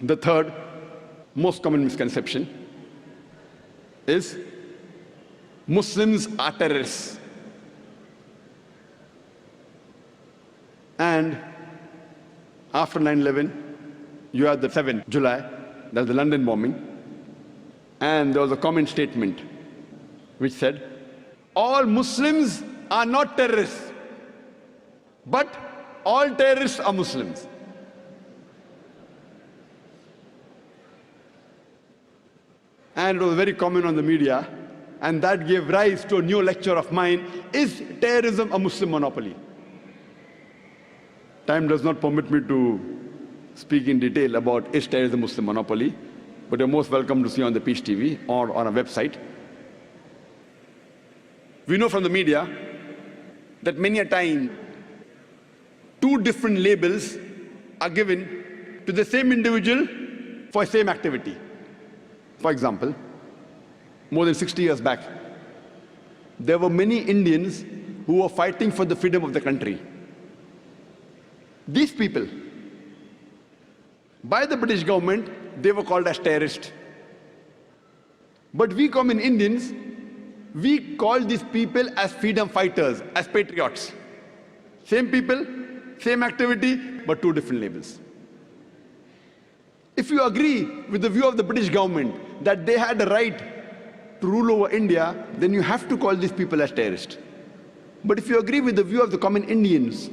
The third most common misconception is Muslims are terrorists. And after 9/11, you had the 7th July, that's the London bombing, and there was a common statement which said, all Muslims are not terrorists, but all terrorists are Muslims. And it was very common on the media, and that gave rise to a new lecture of mine, is terrorism a Muslim monopoly? Time does not permit me to speak in detail about is terrorism a Muslim monopoly, but you're most welcome to see on the Peace TV or on our website. We know from the media that many a time two different labels are given to the same individual for the same activity. For example, more than 60 years back, there were many Indians who were fighting for the freedom of the country. These people, by the British government, they were called as terrorists. But we common Indians, we call these people as freedom fighters, as patriots. Same people, same activity, but two different labels. If you agree with the view of the British government that they had the right to rule over India, then you have to call these people as terrorists. But if you agree with the view of the common Indians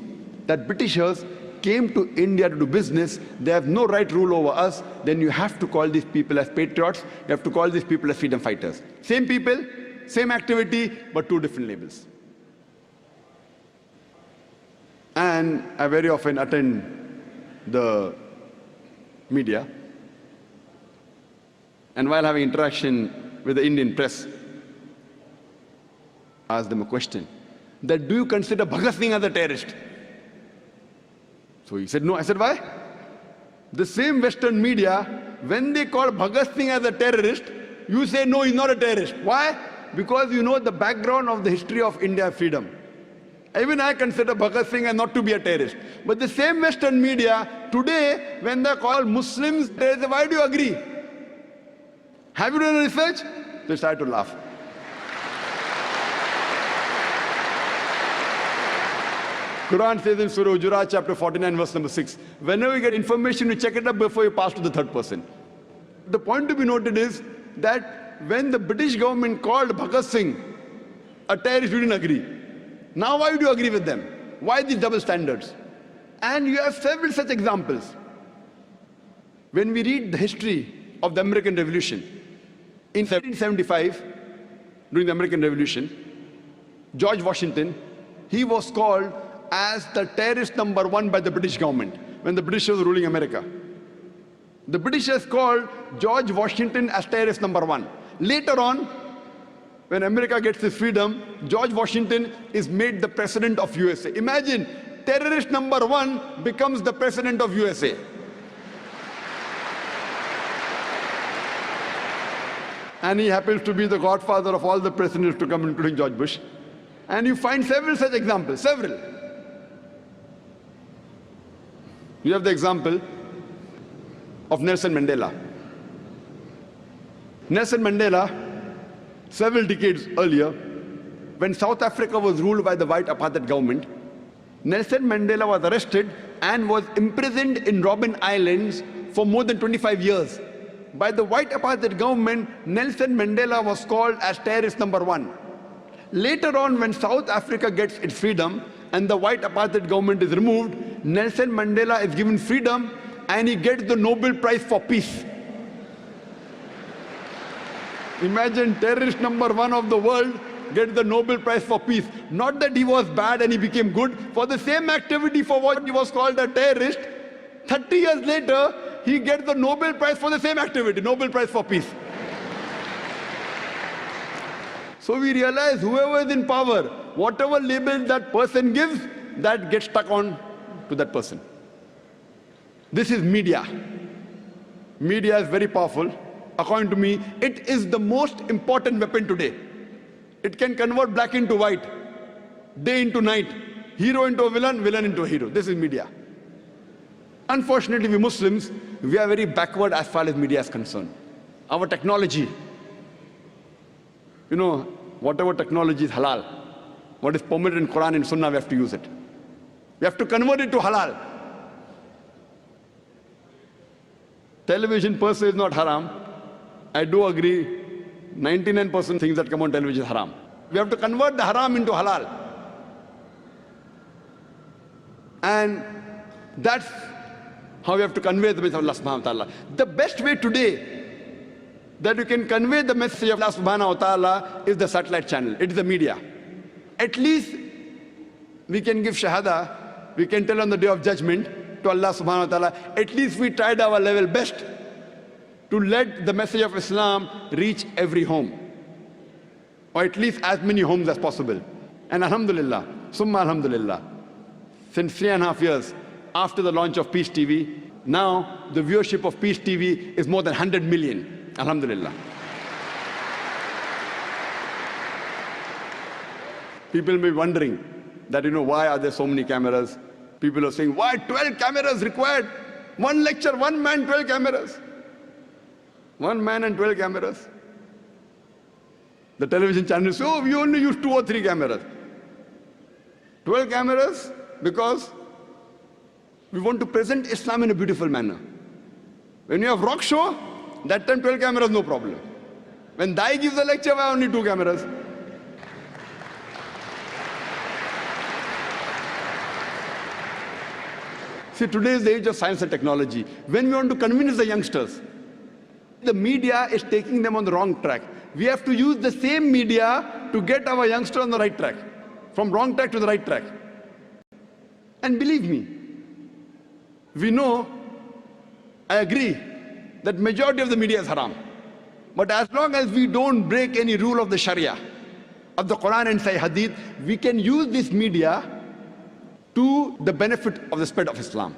that Britishers came to India to do business, they have no right to rule over us, then you have to call these people as patriots, you have to call these people as freedom fighters. Same people, same activity, but two different labels. And I very often attend the media, and while having interaction with the Indian press, I asked them a question, that do you consider Bhagat Singh as a terrorist? So he said no. I said, why? The same Western media, when they call Bhagat Singh as a terrorist, you say no, he's not a terrorist. Why? Because you know the background of the history of India freedom. Even I consider Bhagat Singh as not to be a terrorist. But the same Western media, today, when they call Muslims terrorists, why do you agree? Have you done research? They start to laugh. Quran says in Surah Hujurat, chapter 49, verse number 6, whenever you get information, you check it up before you pass to the third person. The point to be noted is that when the British government called Bhagat Singh a terrorist, you didn't agree. Now why do you agree with them? Why these double standards? And you have several such examples. When we read the history of the American Revolution, in 1775, during the American Revolution, George Washington, he was called as the terrorist number one by the British government when the Britishers were ruling America. The Britishers called George Washington as terrorist number one. Later on, when America gets its freedom, George Washington is made the president of USA. Imagine, terrorist number one becomes the president of USA. And he happens to be the godfather of all the presidents to come, including George Bush. And you find several such examples, several. You have the example of Nelson Mandela. Nelson Mandela, several decades earlier, when South Africa was ruled by the white apartheid government, Nelson Mandela was arrested and was imprisoned in Robben Islands for more than 25 years. By the white apartheid government, Nelson Mandela was called as terrorist number one. Later on, when South Africa gets its freedom and the white apartheid government is removed, Nelson Mandela is given freedom and he gets the Nobel Prize for Peace. Imagine, terrorist number one of the world gets the Nobel Prize for Peace. Not that he was bad and he became good. For the same activity for what he was called a terrorist, 30 years later, he gets the Nobel Prize for the same activity, Nobel Prize for Peace. So we realize whoever is in power, whatever label that person gives, that gets stuck on to that person. This is media. Media is very powerful. According to me, it is the most important weapon today. It can convert black into white, day into night, hero into a villain, villain into a hero. This is media. Unfortunately, we Muslims, we are very backward as far as media is concerned. Our technology, whatever technology is halal, what is permitted in Quran and Sunnah, we have to use it. We have to convert it to halal. Television per se is not haram. I do agree, 99% things that come on television is haram. We have to convert the haram into halal. And that's how we have to convey the message of Allah subhanahu wa ta'ala. The best way today that you can convey the message of Allah subhanahu wa ta'ala is the satellite channel. It is the media. At least we can give shahada, we can tell on the day of judgment to Allah subhanahu wa ta'ala, at least we tried our level best to let the message of Islam reach every home, or at least as many homes as possible. And alhamdulillah, summa alhamdulillah, since 3.5 years after the launch of Peace TV, now the viewership of Peace TV is more than 100 million. Alhamdulillah. People may be wondering that, why are there so many cameras? People are saying, why 12 cameras required? One lecture, one man, 12 cameras. One man and 12 cameras. The television channels say, we only use 2 or 3 cameras. 12 cameras because we want to present Islam in a beautiful manner. When you have rock show, that time 12 cameras, no problem. When Dai gives a lecture, why only 2 cameras? See, today is the age of science and technology. When we want to convince the youngsters, the media is taking them on the wrong track. We have to use the same media to get our youngster on the right track, from wrong track to the right track. And believe me, we know, I agree, that majority of the media is haram. But as long as we don't break any rule of the Sharia, of the Quran and Sahih Hadith, we can use this media to the benefit of the spread of Islam.